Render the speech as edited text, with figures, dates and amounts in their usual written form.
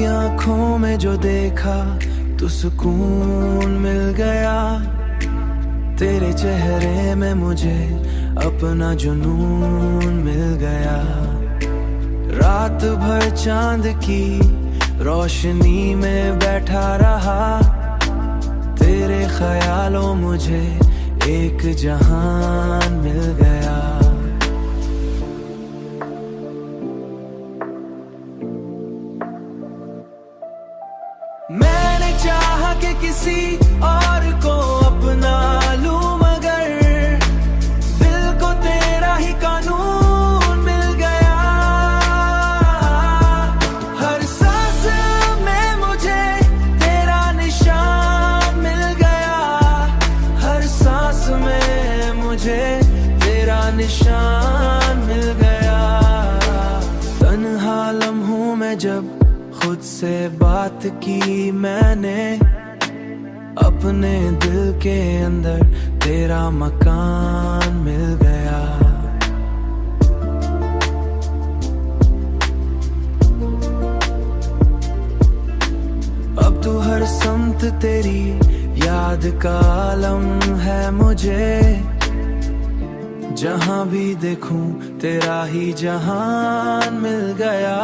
आंखों में जो देखा तो सुकून मिल गया। तेरे चेहरे में मुझे अपना जुनून मिल गया। रात भर चांद की रोशनी में बैठा रहा। तेरे ख्यालों मुझे एक जहान मिल गया। मैंने चाहा कि किसी और को अपना लूं, मगर दिल को तेरा ही कानून मिल गया। हर सांस में मुझे तेरा निशान मिल गया। हर सांस में मुझे तेरा निशान मिल गया। तन्हा लम्हों में जब खुद से बात की मैंने, अपने दिल के अंदर तेरा मकान मिल गया। अब तो हर समत तेरी याद का आलम है मुझे। जहां भी देखूं तेरा ही जहान मिल गया।